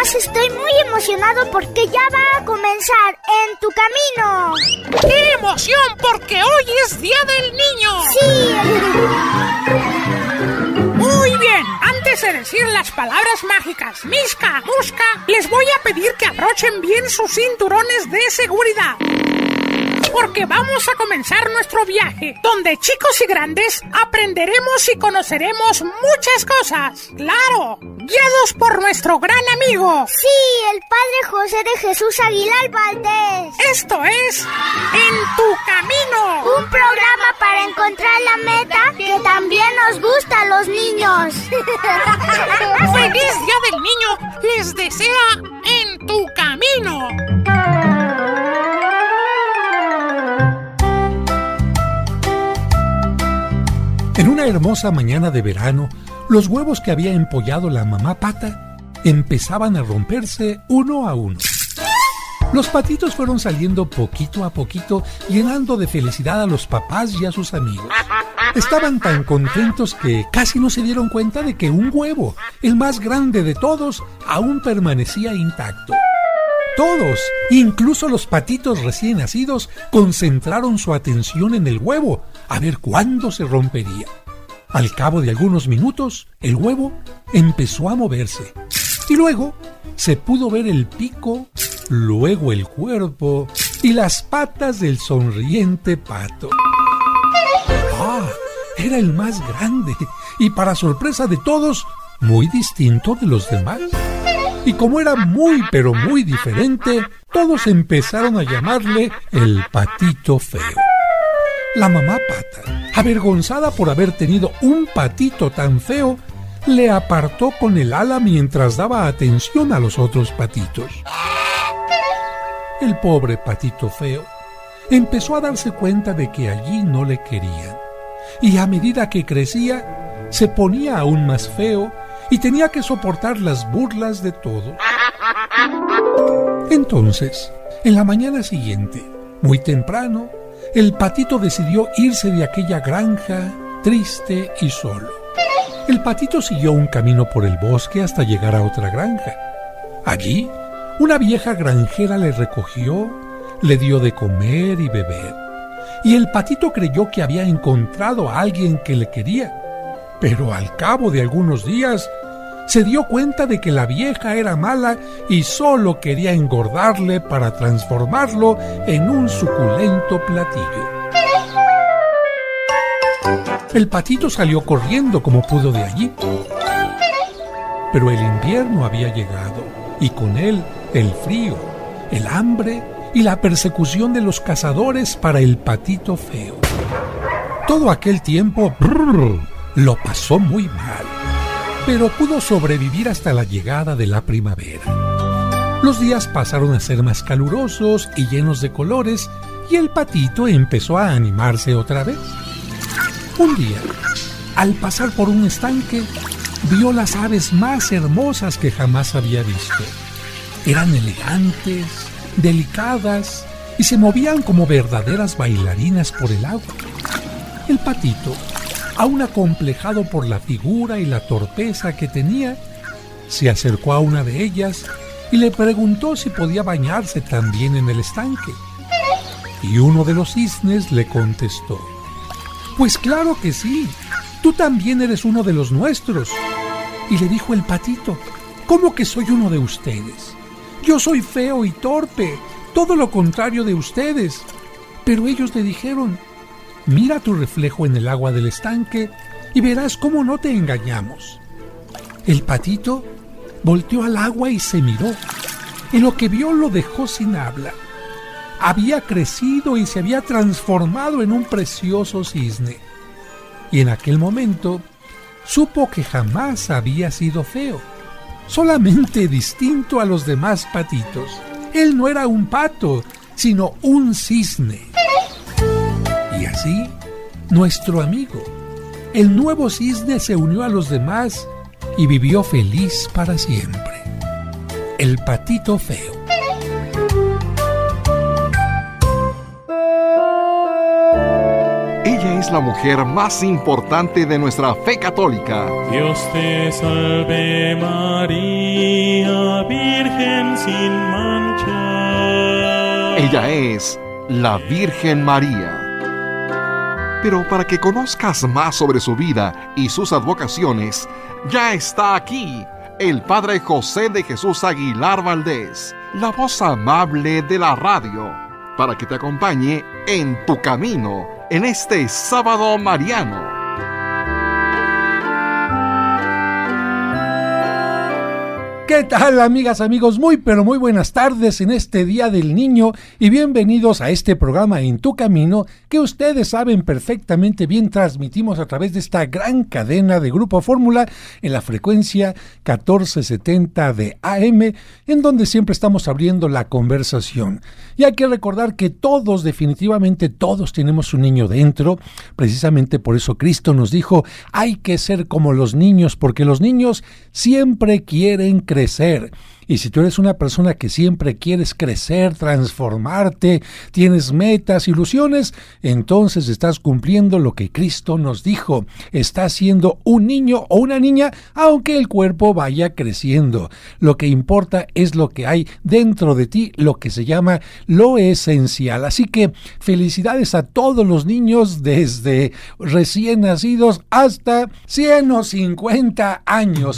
Además estoy muy emocionado porque ya va a comenzar En tu Camino. ¡Qué emoción! Porque hoy es Día del Niño. Sí. Muy bien, antes de decir las palabras mágicas Misca, Musca, les voy a pedir que abrochen bien sus cinturones de seguridad. Porque vamos a comenzar nuestro viaje, donde chicos y grandes aprenderemos y conoceremos muchas cosas. ¡Claro! Guiados por nuestro gran amigo. Sí, el Padre José de Jesús Aguilar Valdés. Esto es En tu Camino. Un programa para encontrar la meta que también nos gusta a los niños. ¡Feliz Día del Niño! Les desea En tu Camino. En una hermosa mañana de verano, los huevos que había empollado la mamá pata empezaban a romperse uno a uno. Los patitos fueron saliendo poquito a poquito, llenando de felicidad a los papás y a sus amigos. Estaban tan contentos que casi no se dieron cuenta de que un huevo, el más grande de todos, aún permanecía intacto. Todos, incluso los patitos recién nacidos, concentraron su atención en el huevo, a ver cuándo se rompería. Al cabo de algunos minutos, el huevo empezó a moverse. Y luego se pudo ver el pico, luego el cuerpo y las patas del sonriente pato. ¡Ah! Era el más grande y, para sorpresa de todos, muy distinto de los demás. Y como era muy pero muy diferente, todos empezaron a llamarle el patito feo. La mamá pata, avergonzada por haber tenido un patito tan feo, le apartó con el ala mientras daba atención a los otros patitos. El pobre patito feo empezó a darse cuenta de que allí no le querían, y a medida que crecía, se ponía aún más feo y tenía que soportar las burlas de todos. Entonces, en la mañana siguiente, muy temprano, el patito decidió irse de aquella granja, triste y solo. El patito siguió un camino por el bosque hasta llegar a otra granja. Allí, una vieja granjera le recogió, le dio de comer y beber, y el patito creyó que había encontrado a alguien que le quería. Pero al cabo de algunos días, se dio cuenta de que la vieja era mala y solo quería engordarle para transformarlo en un suculento platillo. El patito salió corriendo como pudo de allí. Pero el invierno había llegado, y con él el frío, el hambre y la persecución de los cazadores para el patito feo. Todo aquel tiempo lo pasó muy mal, pero pudo sobrevivir hasta la llegada de la primavera. Los días pasaron a ser más calurosos y llenos de colores, y el patito empezó a animarse otra vez. Un día, al pasar por un estanque, vio las aves más hermosas que jamás había visto. Eran elegantes, delicadas y se movían como verdaderas bailarinas por el agua. El patito, aún acomplejado por la figura y la torpeza que tenía, se acercó a una de ellas y le preguntó si podía bañarse también en el estanque. Y uno de los cisnes le contestó: «Pues claro que sí, tú también eres uno de los nuestros». Y le dijo el patito: «¿Cómo que soy uno de ustedes? Yo soy feo y torpe, todo lo contrario de ustedes». Pero ellos le dijeron: «Mira tu reflejo en el agua del estanque y verás cómo no te engañamos». El patito volteó al agua y se miró, y lo que vio lo dejó sin habla. Había crecido y se había transformado en un precioso cisne. Y en aquel momento supo que jamás había sido feo, solamente distinto a los demás patitos. Él no era un pato, sino un cisne. Y así, nuestro amigo, el nuevo cisne, se unió a los demás y vivió feliz para siempre. El patito feo. Ella es la mujer más importante de nuestra fe católica. Dios te salve María, Virgen sin mancha. Ella es la Virgen María. Pero para que conozcas más sobre su vida y sus advocaciones, ya está aquí el Padre José de Jesús Aguilar Valdés, la voz amable de la radio, para que te acompañe en tu camino en este sábado mariano. ¿Qué tal, amigas, amigos? Muy buenas tardes en este Día del Niño y bienvenidos a este programa En Tu Camino que ustedes saben perfectamente bien transmitimos a través de esta gran cadena de Grupo Fórmula en la frecuencia 1470 de AM, en donde siempre estamos abriendo la conversación. Y hay que recordar que todos, definitivamente todos tenemos un niño dentro. Precisamente por eso Cristo nos dijo, hay que ser como los niños, porque los niños siempre quieren crecer. Y si tú eres una persona que siempre quieres crecer, transformarte, tienes metas, ilusiones, entonces estás cumpliendo lo que Cristo nos dijo. Estás siendo un niño o una niña, aunque el cuerpo vaya creciendo. Lo que importa es lo que hay dentro de ti, lo que se llama lo esencial. Así que felicidades a todos los niños, desde recién nacidos hasta 150 años.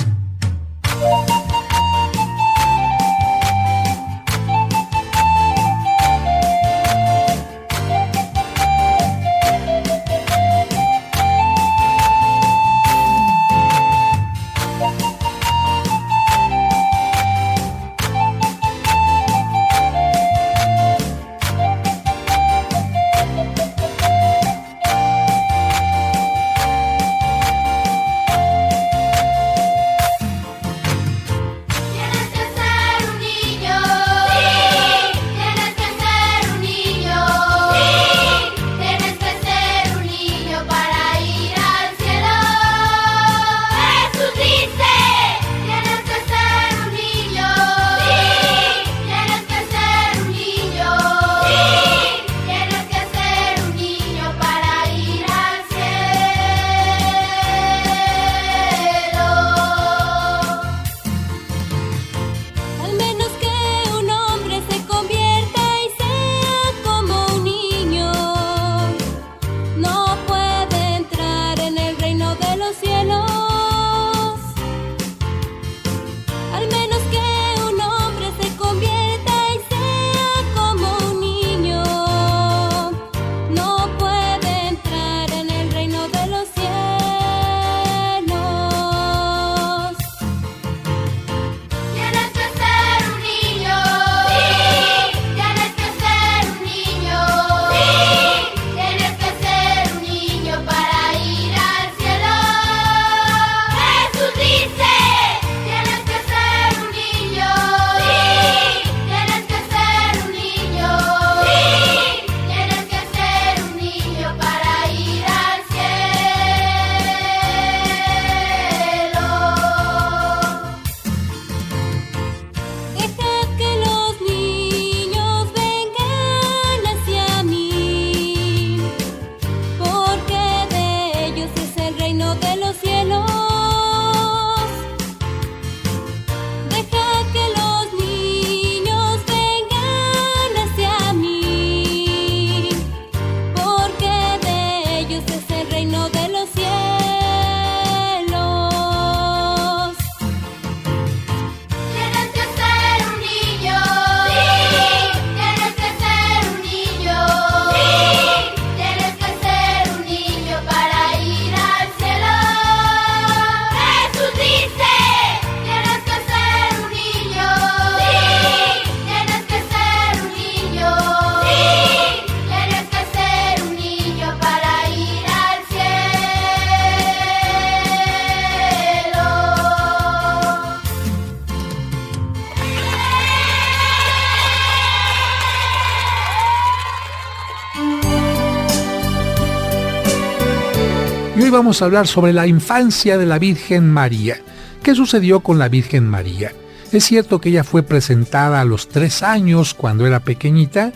Y hoy vamos a hablar sobre la infancia de la Virgen María. ¿Qué sucedió con la Virgen María? Es cierto que ella fue presentada a los 3 años cuando era pequeñita.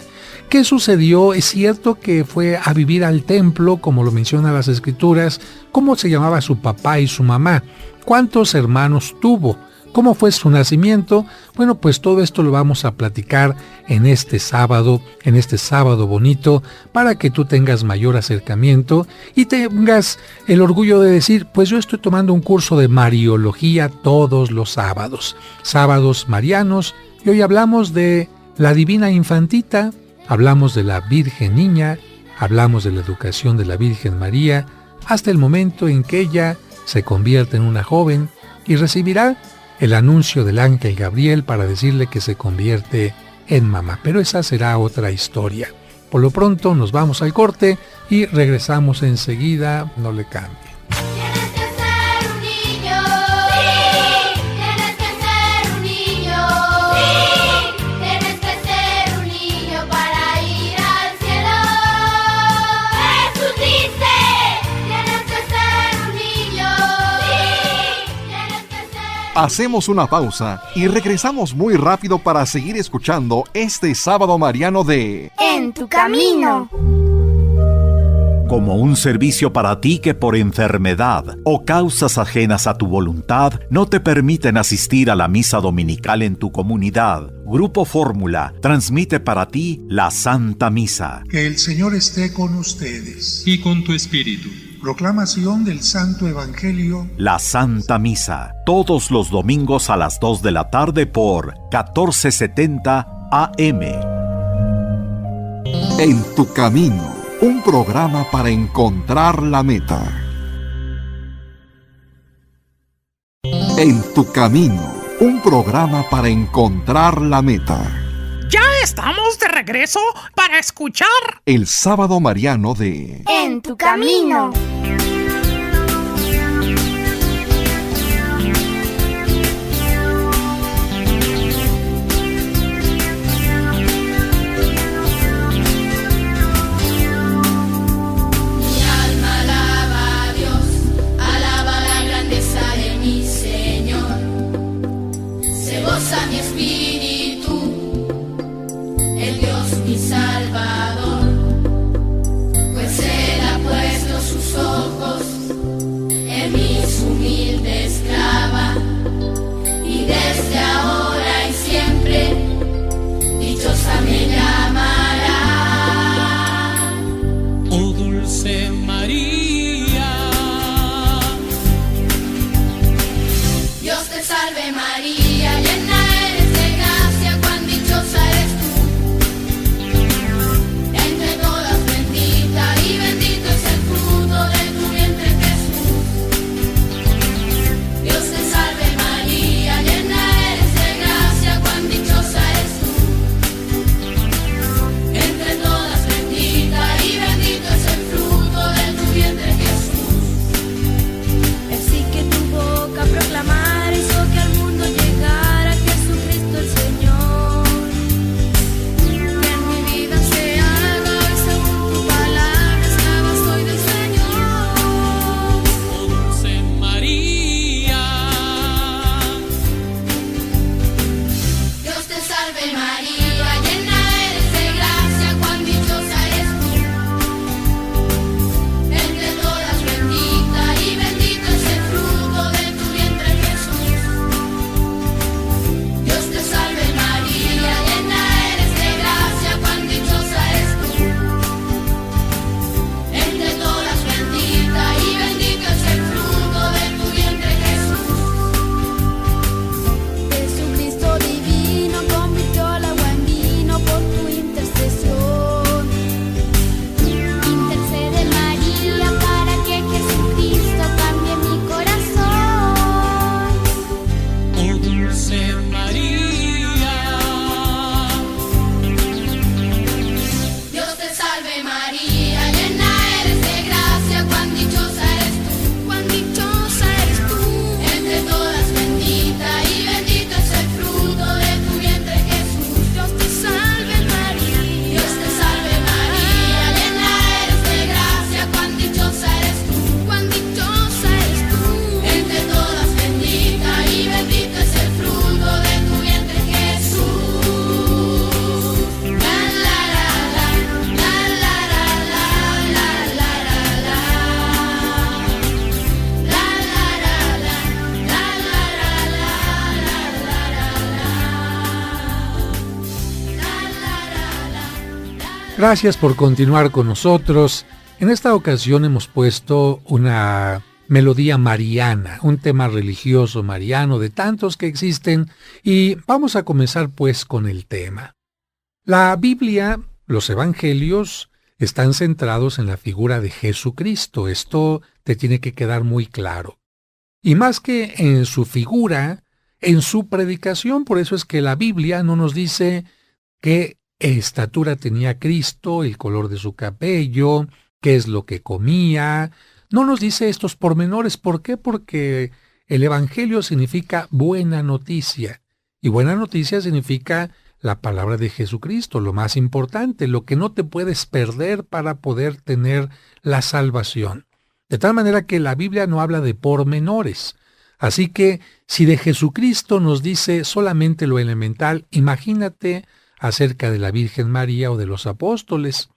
¿Qué sucedió? Es cierto que fue a vivir al templo, como lo mencionan las escrituras. ¿Cómo se llamaba su papá y su mamá? ¿Cuántos hermanos tuvo? ¿Cómo fue su nacimiento? Bueno, pues todo esto lo vamos a platicar en este sábado bonito, para que tú tengas mayor acercamiento y tengas el orgullo de decir, pues yo estoy tomando un curso de Mariología todos los sábados marianos, y hoy hablamos de la Divina Infantita, hablamos de la Virgen Niña, hablamos de la educación de la Virgen María, hasta el momento en que ella se convierte en una joven y recibirá el anuncio del ángel Gabriel para decirle que se convierte en mamá. Pero esa será otra historia. Por lo pronto nos vamos al corte y regresamos enseguida. No le cambie. Tienes que ser un niño. Sí. Tienes que ser un niño. Sí. Tienes que ser un niño para ir al cielo. Jesús dice, tienes que ser un niño. Sí. Tienes que ser. Hacemos una pausa y regresamos muy rápido para seguir escuchando este sábado mariano de En tu camino. Como un servicio para ti que por enfermedad o causas ajenas a tu voluntad no te permiten asistir a la misa dominical en tu comunidad, Grupo Fórmula transmite para ti la Santa Misa. Que el Señor esté con ustedes. Y con tu espíritu. Proclamación del Santo Evangelio. La Santa Misa, todos los domingos a las 2 de la tarde por 1470 AM. En tu camino, un programa para encontrar la meta. En tu camino, un programa para encontrar la meta. Ya estamos de regreso para escuchar El sábado mariano de En tu camino. Mi alma alaba a Dios, alaba la grandeza de mi Señor. Se goza mi espíritu, el Dios mi Salvador, pues Él ha puesto sus ojos en mí, su humilde esclava, y desde ahora y siempre dichosa me llamará. Oh dulce María, Dios te salve María, llena eres de gracia, cuán dichosa eres tú. Entre todas bendita, y bendito es el fruto de tu vientre Jesús. Dios te salve María, llena eres de gracia, cuán dichosa eres tú. Entre todas bendita, y bendito es el fruto de tu vientre Jesús. Gracias por continuar con nosotros. En esta ocasión hemos puesto una melodía mariana, un tema religioso mariano de tantos que existen, y vamos a comenzar pues con el tema. La Biblia, los evangelios, están centrados en la figura de Jesucristo. Esto te tiene que quedar muy claro. Y más que en su figura, en su predicación. Por eso es que la Biblia no nos dice qué estatura tenía Cristo, el color de su cabello, qué es lo que comía. No nos dice estos pormenores. ¿Por qué? Porque el Evangelio significa buena noticia. Y buena noticia significa la palabra de Jesucristo, lo más importante, lo que no te puedes perder para poder tener la salvación. De tal manera que la Biblia no habla de pormenores. Así que si de Jesucristo nos dice solamente lo elemental, imagínate acerca de la Virgen María o de los apóstoles.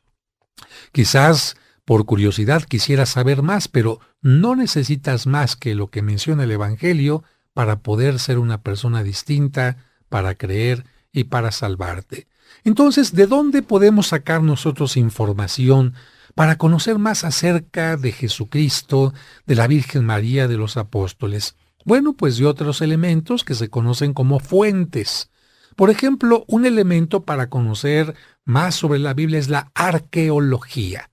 Quizás por curiosidad quisieras saber más, pero no necesitas más que lo que menciona el Evangelio para poder ser una persona distinta, para creer y para salvarte. Entonces, ¿de dónde podemos sacar nosotros información para conocer más acerca de Jesucristo, de la Virgen María, de los apóstoles? Bueno, pues de otros elementos que se conocen como fuentes. Por ejemplo, un elemento para conocer más sobre la Biblia es la arqueología.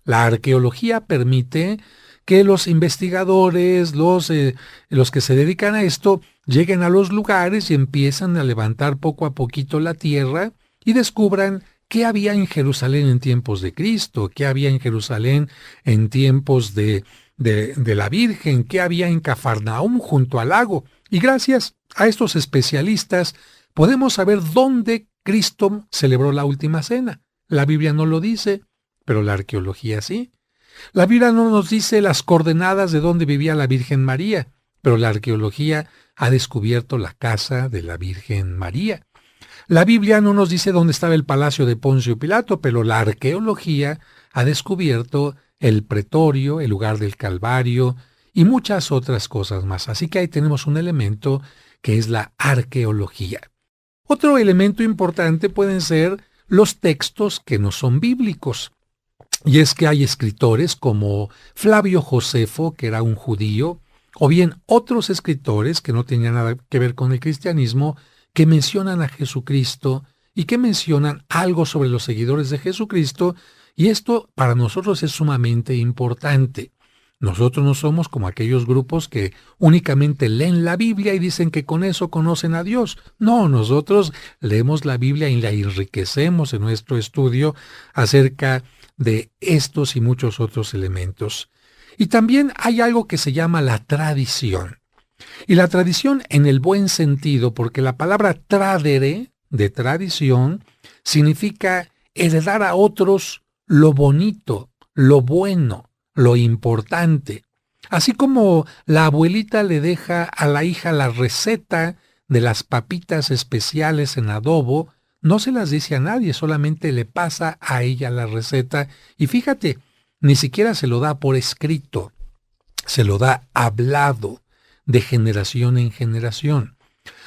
La arqueología permite que los investigadores, los que se dedican a esto, lleguen a los lugares y empiezan a levantar poco a poquito la tierra y descubran qué había en Jerusalén en tiempos de Cristo, qué había en Jerusalén en tiempos de la Virgen, qué había en Cafarnaúm junto al lago. Y gracias a estos especialistas podemos saber dónde Cristo celebró la última cena. La Biblia no lo dice, pero la arqueología sí. La Biblia no nos dice las coordenadas de dónde vivía la Virgen María, pero la arqueología ha descubierto la casa de la Virgen María. La Biblia no nos dice dónde estaba el palacio de Poncio Pilato, pero la arqueología ha descubierto el pretorio, el lugar del Calvario y muchas otras cosas más. Así que ahí tenemos un elemento que es la arqueología. Otro elemento importante pueden ser los textos que no son bíblicos. Y es que hay escritores como Flavio Josefo, que era un judío, o bien otros escritores que no tenían nada que ver con el cristianismo, que mencionan a Jesucristo y que mencionan algo sobre los seguidores de Jesucristo, y esto para nosotros es sumamente importante. Nosotros no somos como aquellos grupos que únicamente leen la Biblia y dicen que con eso conocen a Dios. No, nosotros leemos la Biblia y la enriquecemos en nuestro estudio acerca de estos y muchos otros elementos. Y también hay algo que se llama la tradición. Y la tradición en el buen sentido, porque la palabra tradere, de tradición, significa heredar a otros lo bonito, lo bueno, lo importante. Así como la abuelita le deja a la hija la receta de las papitas especiales en adobo, no se las dice a nadie, solamente le pasa a ella la receta. Y fíjate, ni siquiera se lo da por escrito, se lo da hablado de generación en generación.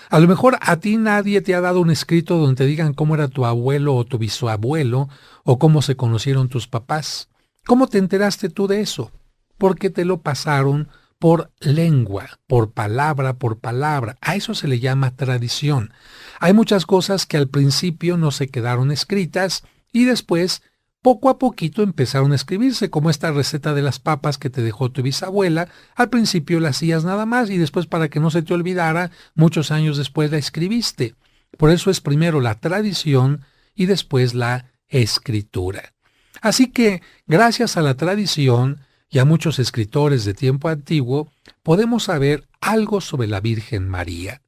A lo mejor a ti nadie te ha dado un escrito donde te digan cómo era tu abuelo o tu bisabuelo o cómo se conocieron tus papás. ¿Cómo te enteraste tú de eso? Porque te lo pasaron por lengua, por palabra, por palabra. A eso se le llama tradición. Hay muchas cosas que al principio no se quedaron escritas y después, poco a poquito, empezaron a escribirse, como esta receta de las papas que te dejó tu bisabuela. Al principio la hacías nada más y después, para que no se te olvidara, muchos años después la escribiste. Por eso es primero la tradición y después la escritura. Así que, gracias a la tradición y a muchos escritores de tiempo antiguo, podemos saber algo sobre la Virgen María.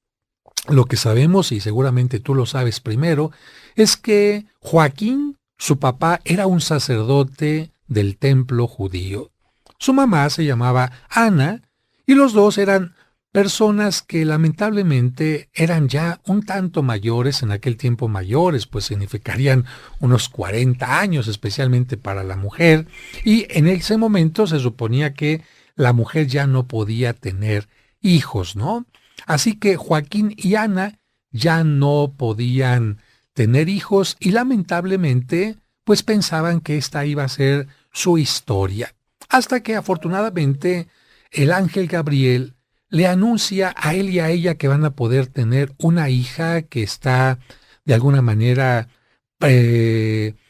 Lo que sabemos, y seguramente tú lo sabes primero, es que Joaquín, su papá, era un sacerdote del templo judío. Su mamá se llamaba Ana, y los dos eran personas que lamentablemente eran ya un tanto mayores, en aquel tiempo mayores, pues significarían unos 40 años, especialmente para la mujer, y en ese momento se suponía que la mujer ya no podía tener hijos, ¿no? Así que Joaquín y Ana ya no podían tener hijos y lamentablemente pues pensaban que esta iba a ser su historia. Hasta que afortunadamente el ángel Gabriel le anuncia a él y a ella que van a poder tener una hija que está de alguna manera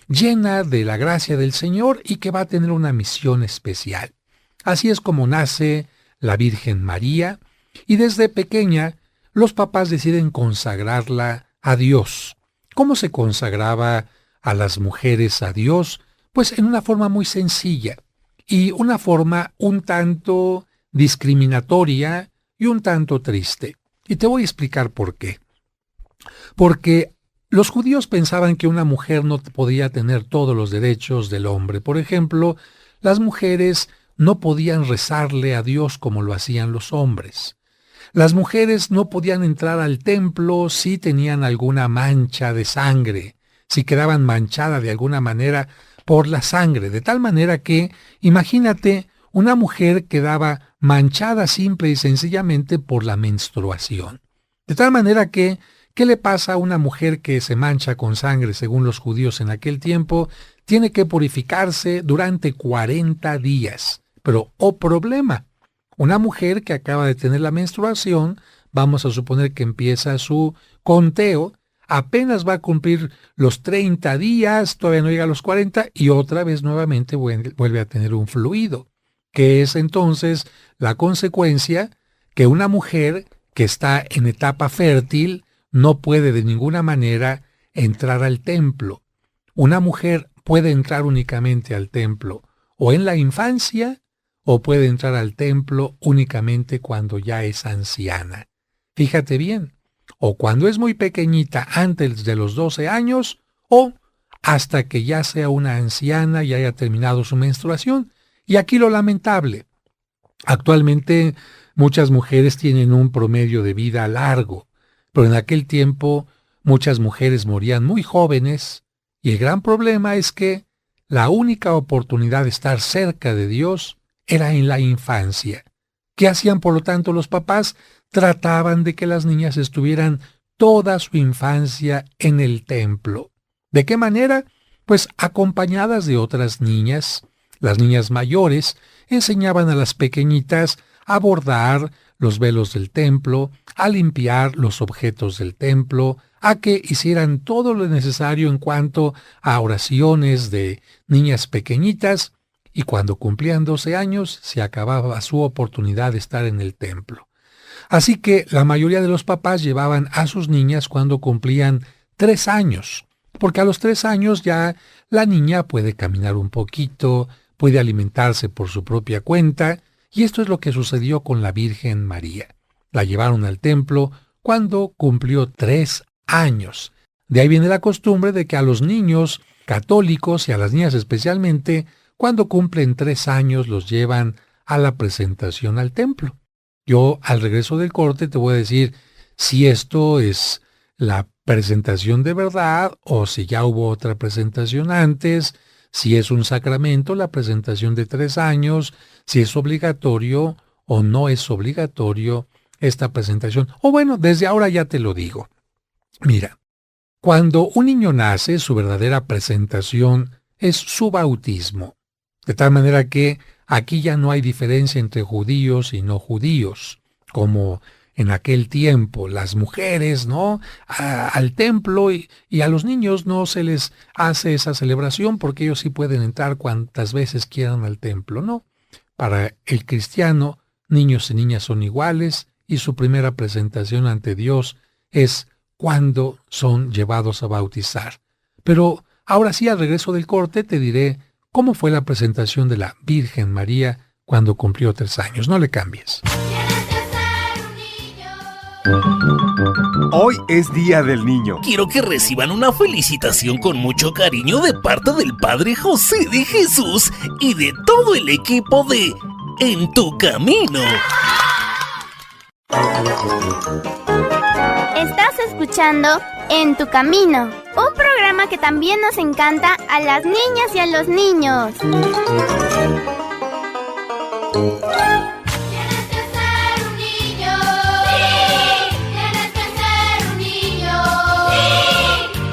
llena de la gracia del Señor y que va a tener una misión especial. Así es como nace la Virgen María, y desde pequeña los papás deciden consagrarla a Dios. ¿Cómo se consagraba a las mujeres a Dios? Pues en una forma muy sencilla y una forma un tanto discriminatoria y un tanto triste. Y te voy a explicar por qué. Porque los judíos pensaban que una mujer no podía tener todos los derechos del hombre. Por ejemplo, las mujeres no podían rezarle a Dios como lo hacían los hombres. Las mujeres no podían entrar al templo si tenían alguna mancha de sangre, si quedaban manchadas de alguna manera por la sangre, de tal manera que, imagínate, una mujer quedaba manchada simple y sencillamente por la menstruación. De tal manera que, ¿qué le pasa a una mujer que se mancha con sangre según los judíos en aquel tiempo? Tiene que purificarse durante 40 días. Pero, problema, una mujer que acaba de tener la menstruación, vamos a suponer que empieza su conteo, apenas va a cumplir los 30 días, todavía no llega a los 40 y otra vez nuevamente vuelve a tener un fluido, que es entonces la consecuencia que una mujer que está en etapa fértil no puede de ninguna manera entrar al templo. Una mujer puede entrar únicamente al templo o en la infancia o puede entrar al templo únicamente cuando ya es anciana. Fíjate bien, o cuando es muy pequeñita antes de los 12 años o hasta que ya sea una anciana y haya terminado su menstruación. Y aquí lo lamentable. Actualmente muchas mujeres tienen un promedio de vida largo, pero en aquel tiempo muchas mujeres morían muy jóvenes y el gran problema es que la única oportunidad de estar cerca de Dios era en la infancia. ¿Qué hacían por lo tanto los papás? Trataban de que las niñas estuvieran toda su infancia en el templo. ¿De qué manera? Pues acompañadas de otras niñas. Las niñas mayores enseñaban a las pequeñitas a bordar los velos del templo, a limpiar los objetos del templo, a que hicieran todo lo necesario en cuanto a oraciones de niñas pequeñitas, y cuando cumplían 12 años se acababa su oportunidad de estar en el templo. Así que la mayoría de los papás llevaban a sus niñas cuando cumplían 3 años, porque a los 3 años ya la niña puede caminar un poquito, puede alimentarse por su propia cuenta, y esto es lo que sucedió con la Virgen María. La llevaron al templo cuando cumplió 3 años. De ahí viene la costumbre de que a los niños católicos y a las niñas especialmente, cuando cumplen 3 años los llevan a la presentación al templo. Yo al regreso del corte te voy a decir si esto es la presentación de verdad o si ya hubo otra presentación antes, si es un sacramento la presentación de 3 años, si es obligatorio o no es obligatorio esta presentación. O bueno, desde ahora ya te lo digo. Mira, cuando un niño nace, su verdadera presentación es su bautismo. De tal manera que aquí ya no hay diferencia entre judíos y no judíos, como en aquel tiempo las mujeres, ¿no? Al templo y a los niños no se les hace esa celebración porque ellos sí pueden entrar cuantas veces quieran al templo, ¿no? Para el cristiano, niños y niñas son iguales y su primera presentación ante Dios es cuando son llevados a bautizar. Pero ahora sí, al regreso del corte, te diré cómo fue la presentación de la Virgen María cuando cumplió 3 años. No le cambies. Hoy es Día del Niño. Quiero que reciban una felicitación con mucho cariño de parte del Padre José de Jesús y de todo el equipo de En Tu Camino. Estás escuchando En Tu Camino, un programa que también nos encanta a las niñas y a los niños.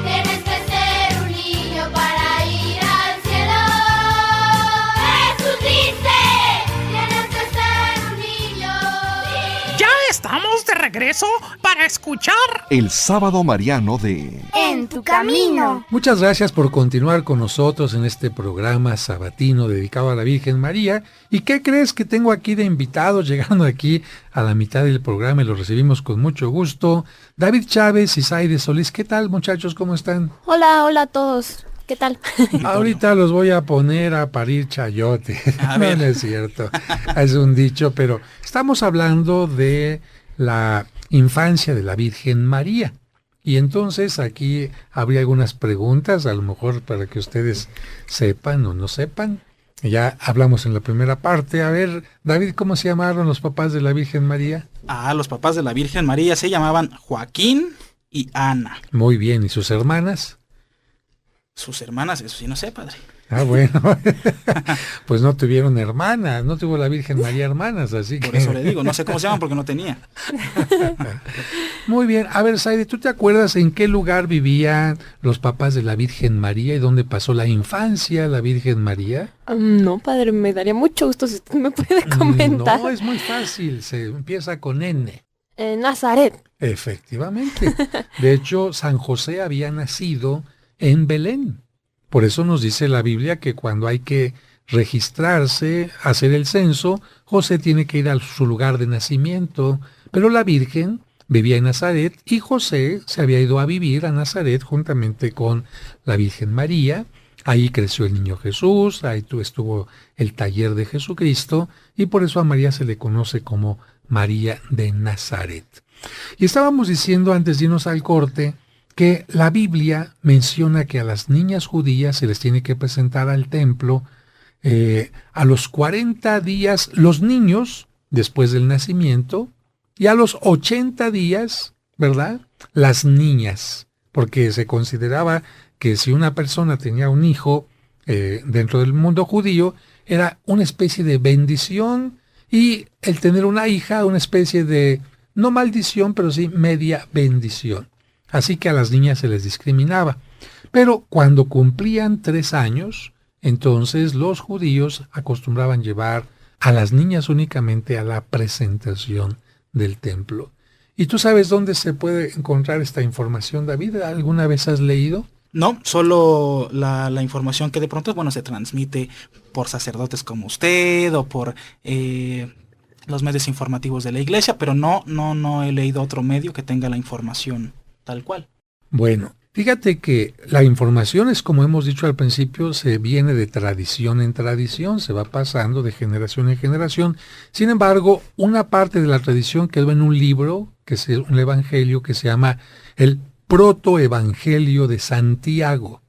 Tienes que ser un niño para ir regreso para escuchar el sábado mariano de En tu camino. Muchas gracias por continuar con nosotros en este programa sabatino dedicado a la Virgen María. ¿Y qué crees que tengo aquí de invitados llegando aquí a la mitad del programa y los recibimos con mucho gusto? David Chávez y Zaide Solís. ¿Qué tal, muchachos? ¿Cómo están? Hola a todos. ¿Qué tal? Ahorita los voy a poner a parir chayote. No es cierto. Es un dicho, pero estamos hablando de la infancia de la Virgen María. Y entonces aquí habría algunas preguntas, a lo mejor para que ustedes sepan o no sepan. Ya hablamos en la primera parte. A ver, David, ¿cómo se llamaron los papás de la Virgen María? Los papás de la Virgen María se llamaban Joaquín y Ana. Muy bien, ¿y sus hermanas? Sus hermanas, eso sí no sé, padre. Bueno, pues no tuvieron hermanas, no tuvo la Virgen María hermanas, así que... Por eso le digo, no sé cómo se llaman porque no tenía. Muy bien, a ver, Zaide, ¿tú te acuerdas en qué lugar vivían los papás de la Virgen María y dónde pasó la infancia la Virgen María? No, padre, me daría mucho gusto si usted me puede comentar. No, es muy fácil, se empieza con N. En Nazaret. Efectivamente. De hecho, San José había nacido en Belén. Por eso nos dice la Biblia que cuando hay que registrarse, hacer el censo, José tiene que ir a su lugar de nacimiento. Pero la Virgen vivía en Nazaret y José se había ido a vivir a Nazaret juntamente con la Virgen María. Ahí creció el niño Jesús, ahí estuvo el taller de Jesucristo y por eso a María se le conoce como María de Nazaret. Y estábamos diciendo antes de irnos al corte que la Biblia menciona que a las niñas judías se les tiene que presentar al templo a los 40 días los niños después del nacimiento y a los 80 días, ¿verdad?, las niñas, porque se consideraba que si una persona tenía un hijo dentro del mundo judío era una especie de bendición y el tener una hija una especie de, no maldición, pero sí media bendición. Así que a las niñas se les discriminaba. Pero cuando cumplían 3 años, entonces los judíos acostumbraban llevar a las niñas únicamente a la presentación del templo. ¿Y tú sabes dónde se puede encontrar esta información, David? ¿Alguna vez has leído? No, solo la información que de pronto, se transmite por sacerdotes como usted o por los medios informativos de la iglesia, pero no he leído otro medio que tenga la información tal cual. Bueno, fíjate que la información es, como hemos dicho al principio, se viene de tradición en tradición, se va pasando de generación en generación. Sin embargo, una parte de la tradición quedó en un libro, que es un evangelio que se llama el Protoevangelio de Santiago.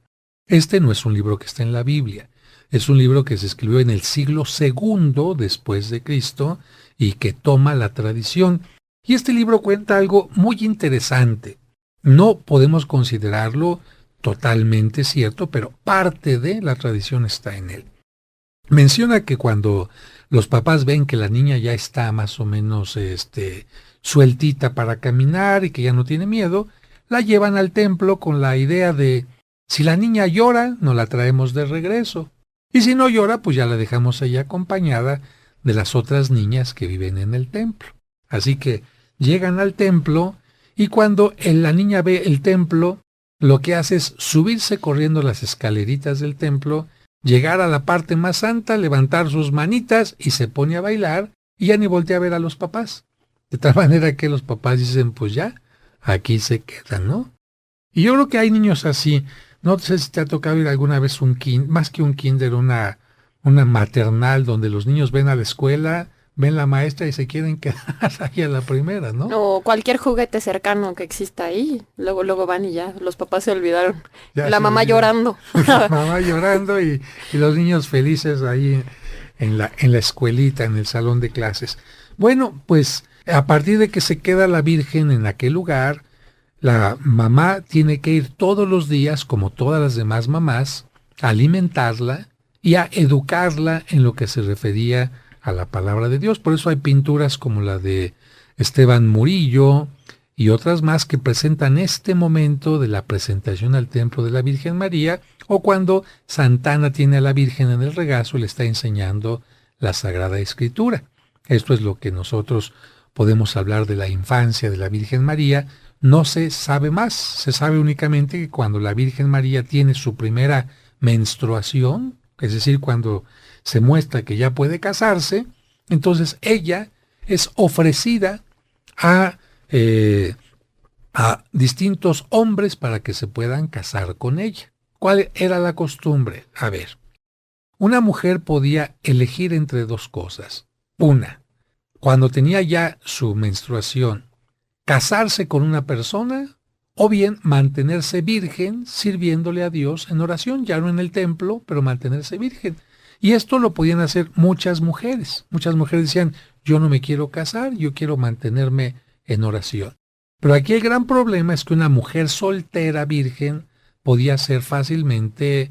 Este no es un libro que está en la Biblia, es un libro que se escribió en el siglo II después de Cristo y que toma la tradición. Y este libro cuenta algo muy interesante. No podemos considerarlo totalmente cierto, pero parte de la tradición está en él. Menciona que cuando los papás ven que la niña ya está más o menos sueltita para caminar y que ya no tiene miedo, la llevan al templo con la idea de, si la niña llora, nos la traemos de regreso. Y si no llora, pues ya la dejamos ahí acompañada de las otras niñas que viven en el templo. Así que llegan al templo y cuando la niña ve el templo, lo que hace es subirse corriendo las escaleritas del templo, llegar a la parte más santa, levantar sus manitas y se pone a bailar y ya ni voltea a ver a los papás. De tal manera que los papás dicen, pues ya, aquí se quedan, ¿no? Y yo creo que hay niños así. No sé si te ha tocado ir alguna vez más que un kinder, una maternal donde los niños ven a la escuela, ven la maestra y se quieren quedar ahí a la primera, ¿no? O cualquier juguete cercano que exista ahí, luego van y ya, los papás se olvidaron. Ya la se mamá olvidaron. llorando. La mamá llorando y los niños felices ahí en la escuelita, en el salón de clases. Bueno, pues a partir de que se queda la Virgen en aquel lugar, la mamá tiene que ir todos los días, como todas las demás mamás, a alimentarla y a educarla en lo que se refería a la palabra de Dios. Por eso hay pinturas como la de Esteban Murillo y otras más que presentan este momento de la presentación al templo de la Virgen María, o cuando Santana tiene a la Virgen en el regazo y le está enseñando la Sagrada Escritura. Esto es lo que nosotros podemos hablar de la infancia de la Virgen María, no se sabe más. Se sabe únicamente que cuando la Virgen María tiene su primera menstruación, es decir, cuando se muestra que ya puede casarse, entonces ella es ofrecida a distintos hombres para que se puedan casar con ella. ¿Cuál era la costumbre? A ver, una mujer podía elegir entre dos cosas. Una, cuando tenía ya su menstruación, casarse con una persona o bien mantenerse virgen sirviéndole a Dios en oración, ya no en el templo, pero mantenerse virgen. Y esto lo podían hacer muchas mujeres. Muchas mujeres decían, yo no me quiero casar, yo quiero mantenerme en oración. Pero aquí el gran problema es que una mujer soltera virgen podía ser fácilmente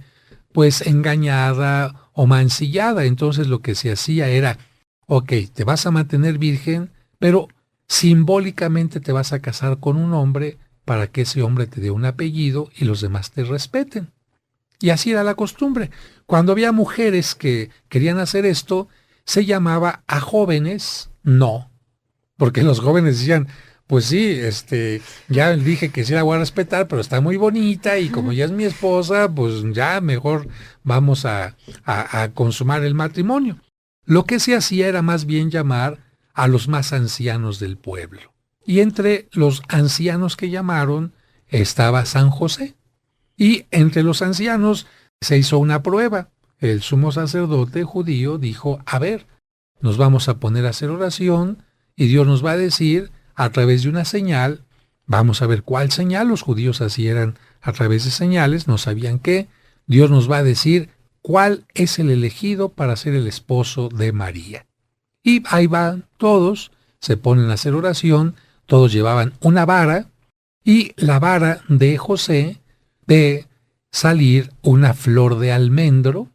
pues engañada o mancillada. Entonces lo que se hacía era, ok, te vas a mantener virgen, pero simbólicamente te vas a casar con un hombre para que ese hombre te dé un apellido y los demás te respeten. Y así era la costumbre. Cuando había mujeres que querían hacer esto, se llamaba a jóvenes no, porque los jóvenes decían, pues sí, ya dije que sí la voy a respetar, pero está muy bonita y como ya es mi esposa, pues ya mejor vamos a consumar el matrimonio. Lo que se hacía era más bien llamar a los más ancianos del pueblo. Y entre los ancianos que llamaron estaba San José. Y entre los ancianos se hizo una prueba. El sumo sacerdote judío dijo, a ver, nos vamos a poner a hacer oración y Dios nos va a decir a través de una señal, vamos a ver cuál señal, los judíos así eran a través de señales, no sabían qué, Dios nos va a decir cuál es el elegido para ser el esposo de María. Y ahí van todos, se ponen a hacer oración, todos llevaban una vara y la vara de José de salir una flor de almendro,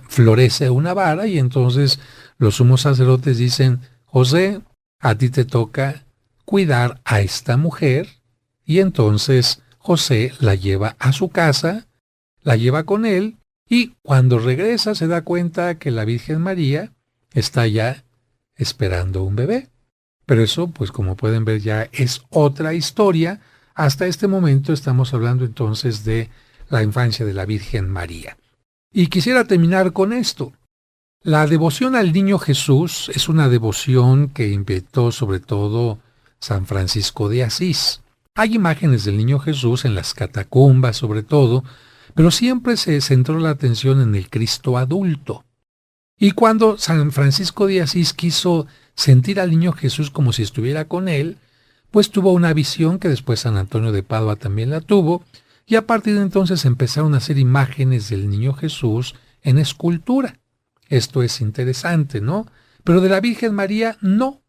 florece una vara y entonces los sumos sacerdotes dicen, José, a ti te toca cuidar a esta mujer, y entonces José la lleva a su casa, la lleva con él, y cuando regresa se da cuenta que la Virgen María está ya esperando un bebé. Pero eso, pues como pueden ver, ya es otra historia. Hasta este momento estamos hablando entonces de la infancia de la Virgen María. Y quisiera terminar con esto. La devoción al niño Jesús es una devoción que inventó sobre todo San Francisco de Asís. Hay imágenes del niño Jesús en las catacumbas sobre todo, pero siempre se centró la atención en el Cristo adulto. Y cuando San Francisco de Asís quiso sentir al niño Jesús como si estuviera con él, pues tuvo una visión que después San Antonio de Padua también la tuvo, y a partir de entonces empezaron a hacer imágenes del niño Jesús en escultura. Esto es interesante, ¿no? Pero de la Virgen María, no.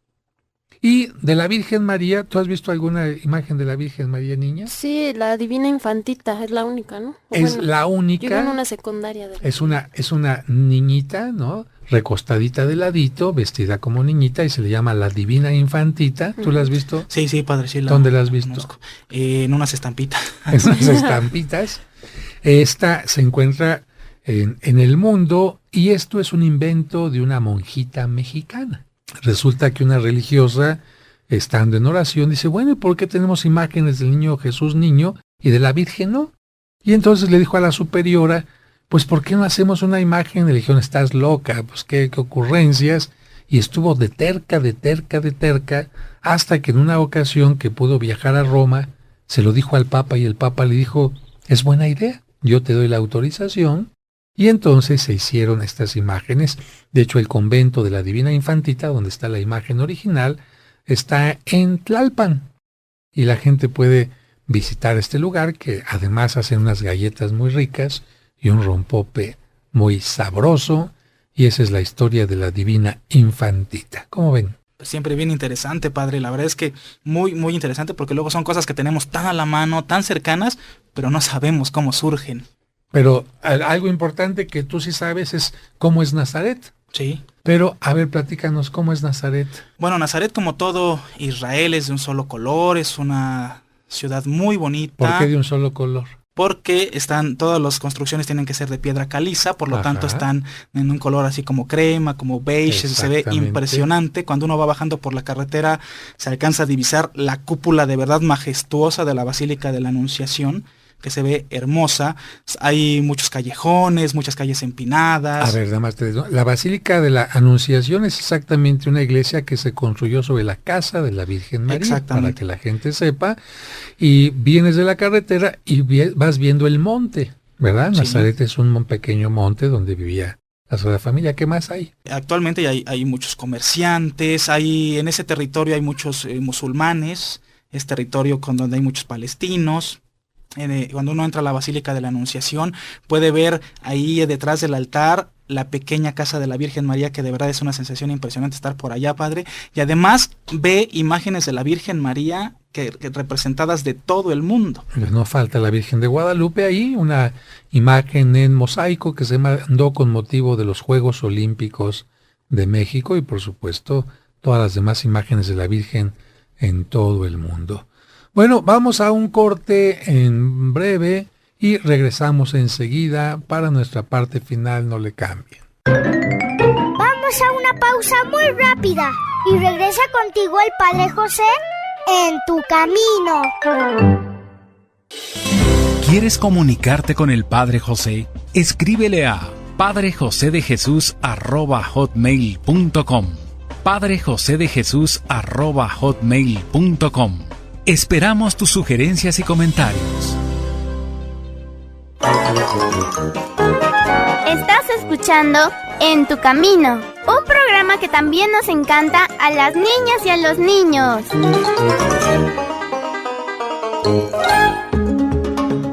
Y de la Virgen María, ¿tú has visto alguna imagen de la Virgen María niña? Sí, la Divina Infantita, es la única, ¿no? Es la única. Yo en una secundaria. Es una niñita, ¿no? Recostadita de ladito, vestida como niñita, y se le llama la Divina Infantita. ¿Tú la has visto? Sí, padre, sí. ¿Dónde la has visto? Conozco. En unas estampitas. En unas estampitas. Esta se encuentra en el mundo, y esto es un invento de una monjita mexicana. Resulta que una religiosa, estando en oración, dice, bueno, ¿y por qué tenemos imágenes del niño Jesús niño y de la Virgen no? Y entonces le dijo a la superiora, pues ¿por qué no hacemos una imagen? Le dijeron, estás loca, pues qué ocurrencias. Y estuvo de terca, hasta que en una ocasión que pudo viajar a Roma, se lo dijo al Papa y el Papa le dijo, es buena idea, yo te doy la autorización. Y entonces se hicieron estas imágenes. De hecho, el convento de la Divina Infantita, donde está la imagen original, está en Tlalpan. Y la gente puede visitar este lugar, que además hacen unas galletas muy ricas y un rompope muy sabroso. Y esa es la historia de la Divina Infantita. ¿Cómo ven? Siempre bien interesante, padre. La verdad es que muy, muy interesante, porque luego son cosas que tenemos tan a la mano, tan cercanas, pero no sabemos cómo surgen. Pero algo importante que tú sí sabes es cómo es Nazaret. Sí. Pero, a ver, platícanos, ¿cómo es Nazaret? Bueno, Nazaret, como todo Israel, es de un solo color, es una ciudad muy bonita. ¿Por qué de un solo color? porque todas las construcciones tienen que ser de piedra caliza, por lo tanto están en un color así como crema, como beige, se ve impresionante. Cuando uno va bajando por la carretera se alcanza a divisar la cúpula de verdad majestuosa de la Basílica de la Anunciación, que se ve hermosa. Hay muchos callejones, muchas calles empinadas. A ver, nada más la Basílica de la Anunciación es exactamente una iglesia que se construyó sobre la casa de la Virgen María, para que la gente sepa, y vienes de la carretera y vas viendo el monte, ¿verdad? Sí. Nazaret es un pequeño monte donde vivía la Sagrada Familia. ¿Qué más hay? Actualmente hay muchos comerciantes, en ese territorio hay muchos musulmanes, es territorio donde hay muchos palestinos. Cuando uno entra a la Basílica de la Anunciación, puede ver ahí detrás del altar la pequeña casa de la Virgen María, que de verdad es una sensación impresionante estar por allá, padre. Y además ve imágenes de la Virgen María que representadas de todo el mundo. No falta la Virgen de Guadalupe ahí, una imagen en mosaico que se mandó con motivo de los Juegos Olímpicos de México, y por supuesto todas las demás imágenes de la Virgen en todo el mundo. Bueno, vamos a un corte en breve y regresamos enseguida para nuestra parte final. No le cambien. Vamos a una pausa muy rápida y regresa contigo el Padre José en Tu Camino. ¿Quieres comunicarte con el Padre José? Escríbele a padrejosedejesus@hotmail.com. padrejosedejesus@hotmail.com. Esperamos tus sugerencias y comentarios. Estás escuchando En Tu Camino, un programa que también nos encanta a las niñas y a los niños.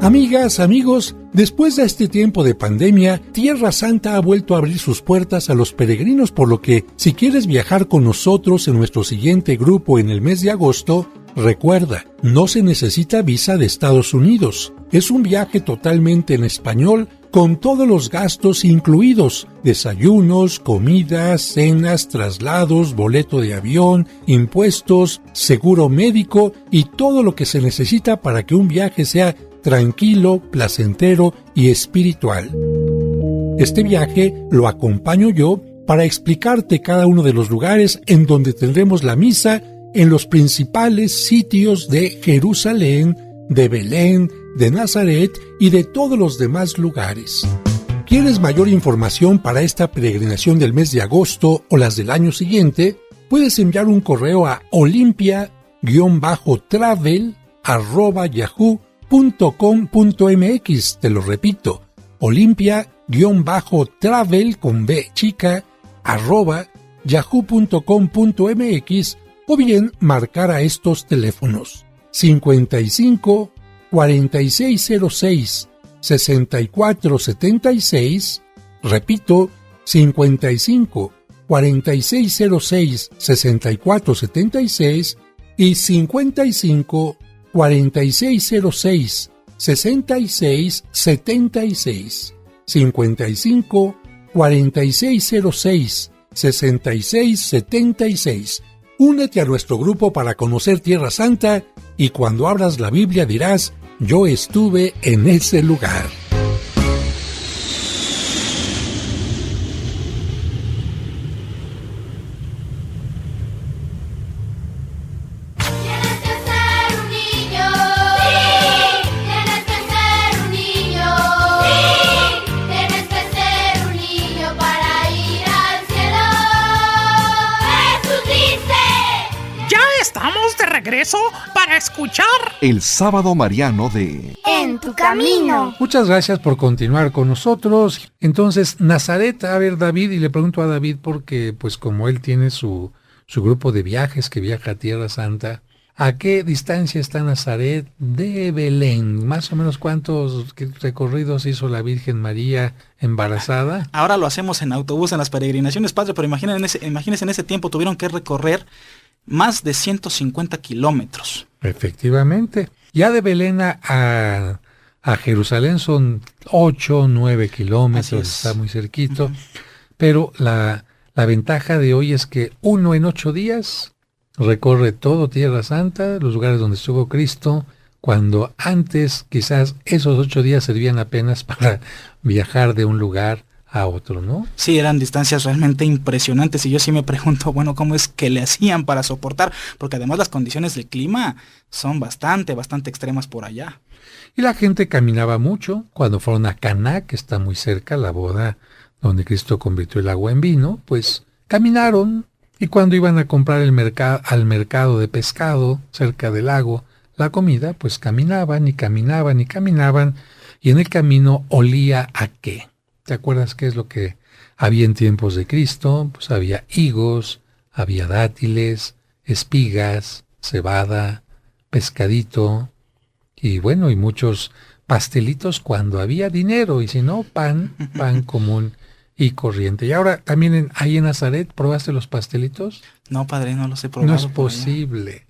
Amigas, amigos, después de este tiempo de pandemia, Tierra Santa ha vuelto a abrir sus puertas a los peregrinos, por lo que, si quieres viajar con nosotros en nuestro siguiente grupo en el mes de agosto, recuerda, no se necesita visa de Estados Unidos. Es un viaje totalmente en español, con todos los gastos incluidos: desayunos, comidas, cenas, traslados, boleto de avión, impuestos, seguro médico y todo lo que se necesita para que un viaje sea tranquilo, placentero y espiritual. Este viaje lo acompaño yo para explicarte cada uno de los lugares en donde tendremos la misa en los principales sitios de Jerusalén, de Belén, de Nazaret y de todos los demás lugares. ¿Quieres mayor información para esta peregrinación del mes de agosto o las del año siguiente? Puedes enviar un correo a olimpia-travel@yahoo.com.mx. Te lo repito, olimpia-travel con B chica @yahoo.com.mx, o bien marcar a estos teléfonos 55 4606 6476, repito, 55 4606 6476 y 55 4606 6676, 55 4606 6676. Únete a nuestro grupo para conocer Tierra Santa, y cuando abras la Biblia dirás: yo estuve en ese lugar. Regreso para escuchar el Sábado Mariano de En Tu Camino. Muchas gracias por continuar con nosotros. Entonces, Nazaret, a ver, David, y le pregunto a David porque, pues como él tiene su grupo de viajes que viaja a Tierra Santa, ¿a qué distancia está Nazaret de Belén? Más o menos, ¿cuántos recorridos hizo la Virgen María embarazada? Ahora lo hacemos en autobús en las peregrinaciones, padre, pero imagínense en ese tiempo tuvieron que recorrer más de 150 kilómetros. Efectivamente. Ya de Belén a Jerusalén son 8 o 9 kilómetros, está muy cerquito. Uh-huh. Pero la ventaja de hoy es que uno en 8 días recorre todo Tierra Santa, los lugares donde estuvo Cristo, cuando antes quizás esos 8 días servían apenas para viajar de un lugar a otro, ¿no? Sí, eran distancias realmente impresionantes y yo sí me pregunto, bueno, ¿cómo es que le hacían para soportar? Porque además las condiciones del clima son bastante extremas por allá. Y la gente caminaba mucho. Cuando fueron a Caná, que está muy cerca, la boda donde Cristo convirtió el agua en vino, pues caminaron. Y cuando iban a comprar al mercado de pescado cerca del lago, la comida, pues caminaban y caminaban y caminaban. Y en el camino olía ¿a qué? ¿Te acuerdas qué es lo que había en tiempos de Cristo? Pues había higos, había dátiles, espigas, cebada, pescadito y bueno, y muchos pastelitos cuando había dinero y si no, pan común y corriente. Y ahora también ahí en Nazaret, ¿probaste los pastelitos? No, padre, no los he probado. No es posible.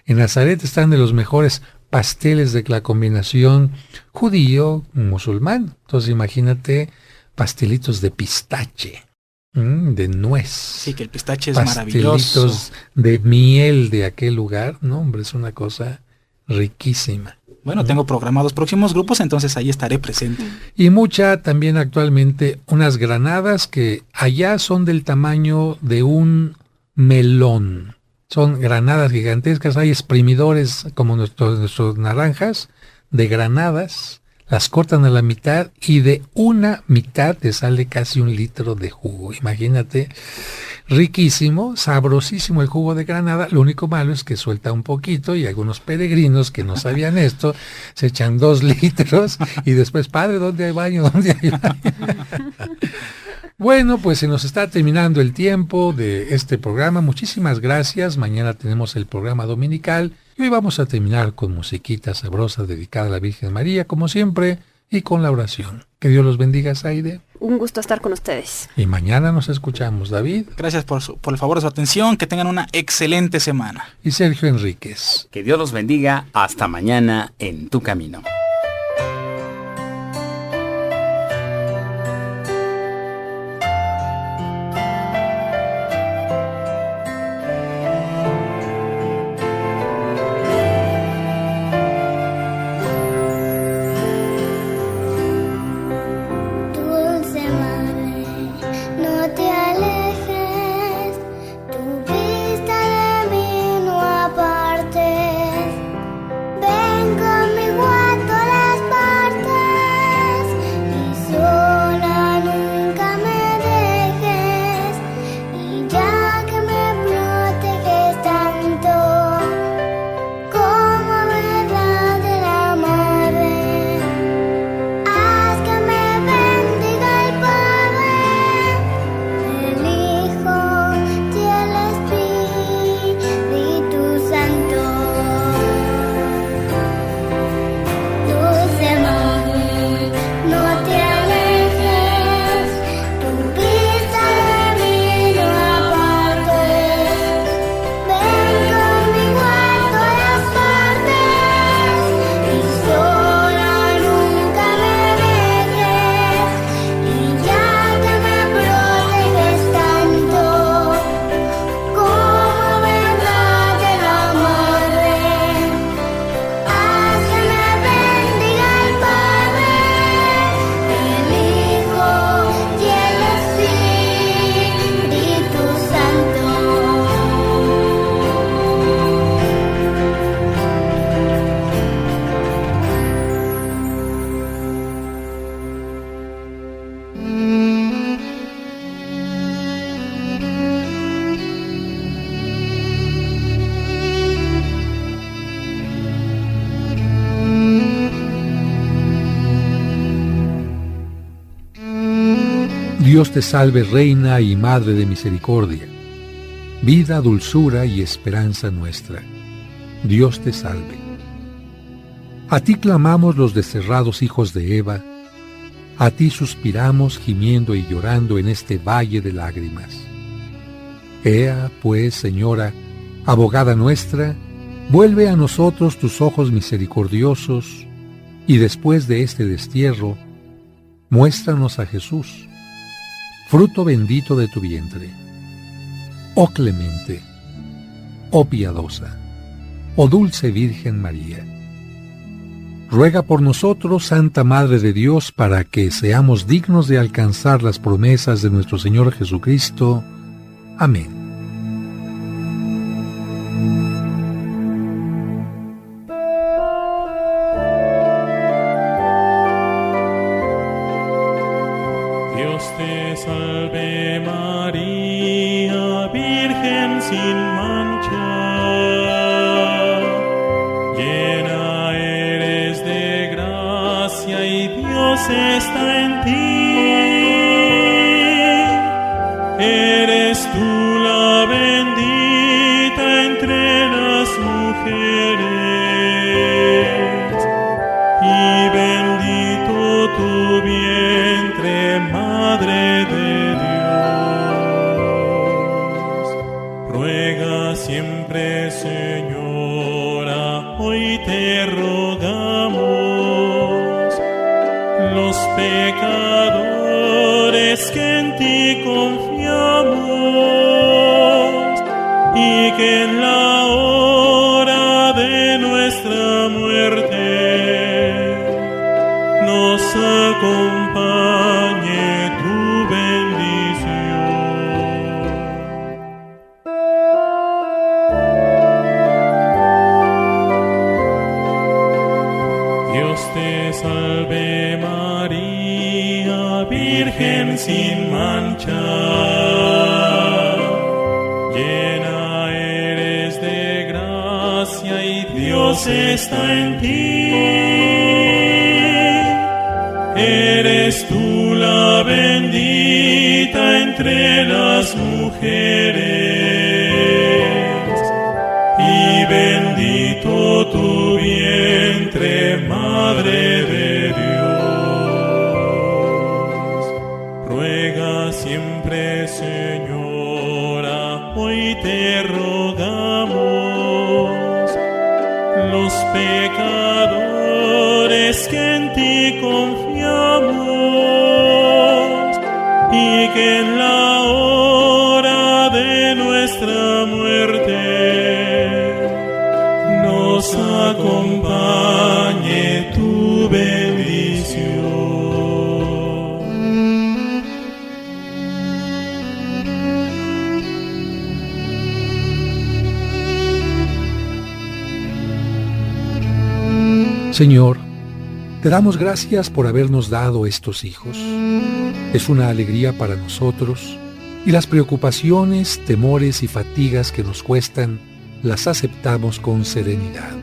En Nazaret están de los mejores pasteles de la combinación judío-musulmán. Entonces imagínate pastelitos de pistache, de nuez. Sí, que el pistache es maravilloso. Pastelitos de miel de aquel lugar. No, hombre, es una cosa riquísima. Bueno, tengo programados próximos grupos, entonces ahí estaré presente. Y mucha también actualmente unas granadas que allá son del tamaño de un melón. Son granadas gigantescas, hay exprimidores como nuestros naranjas de granadas, las cortan a la mitad y de una mitad te sale casi 1 litro de jugo. Imagínate, riquísimo, sabrosísimo el jugo de granada. Lo único malo es que suelta un poquito y algunos peregrinos que no sabían esto se echan 2 litros y después, padre, ¿dónde hay baño? ¿Dónde hay baño? Bueno, pues se nos está terminando el tiempo de este programa. Muchísimas gracias. Mañana tenemos el programa dominical y hoy vamos a terminar con musiquita sabrosa dedicada a la Virgen María, como siempre, y con la oración. Que Dios los bendiga, Zaide. Un gusto estar con ustedes. Y mañana nos escuchamos, David. Gracias por el favor de su atención. Que tengan una excelente semana. Y Sergio Enríquez. Que Dios los bendiga. Hasta mañana en Tu Camino. Dios te salve, Reina y Madre de Misericordia, vida, dulzura y esperanza nuestra. Dios te salve. A ti clamamos los desterrados hijos de Eva, a ti suspiramos gimiendo y llorando en este valle de lágrimas. Ea, pues, Señora, abogada nuestra, vuelve a nosotros tus ojos misericordiosos, y después de este destierro, muéstranos a Jesús, fruto bendito de tu vientre. Oh clemente, oh piadosa, oh dulce Virgen María, Ruega por nosotros, Santa Madre de Dios, para que seamos dignos de alcanzar las promesas de nuestro Señor Jesucristo. Amén. Dios te salve María, Virgen sin mancha, llena eres de gracia y Dios está en ti. Eres tú la bendita entre las mujeres y bendito tu vientre, Madre de Dios. Ruega siempre, Señora, hoy te rogamos, los pecadores que en ti confiamos, y que en la hora de nuestra muerte nos acompañe tu bendición. Dios te salve María, Virgen sin mancha, llena eres de gracia y Dios está en ti. Eres tú la bendita entre las mujeres y bendito tu vientre, Madre de Dios. Ruega siempre, Señora, hoy te rogamos, los pecadores que en ti confiamos, y que en la hora de nuestra muerte nos acompañe tu bendición. Señor, te damos gracias por habernos dado estos hijos. Es una alegría para nosotros, y las preocupaciones, temores y fatigas que nos cuestan las aceptamos con serenidad.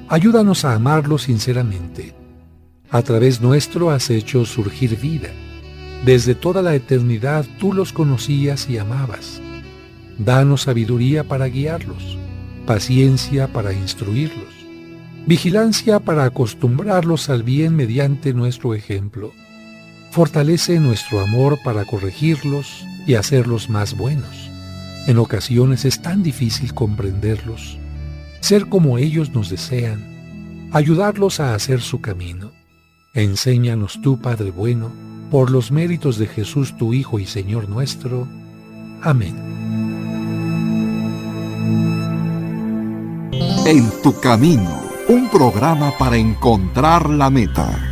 Ayúdanos a amarlos sinceramente. A través nuestro has hecho surgir vida. Desde toda la eternidad tú los conocías y amabas. Danos sabiduría para guiarlos, paciencia para instruirlos, vigilancia para acostumbrarlos al bien mediante nuestro ejemplo. Fortalece nuestro amor para corregirlos y hacerlos más buenos. En ocasiones es tan difícil comprenderlos, ser como ellos nos desean, ayudarlos a hacer su camino. Enséñanos tú, Padre bueno, por los méritos de Jesús tu Hijo y Señor nuestro. Amén. En tu camino, un programa para encontrar la meta.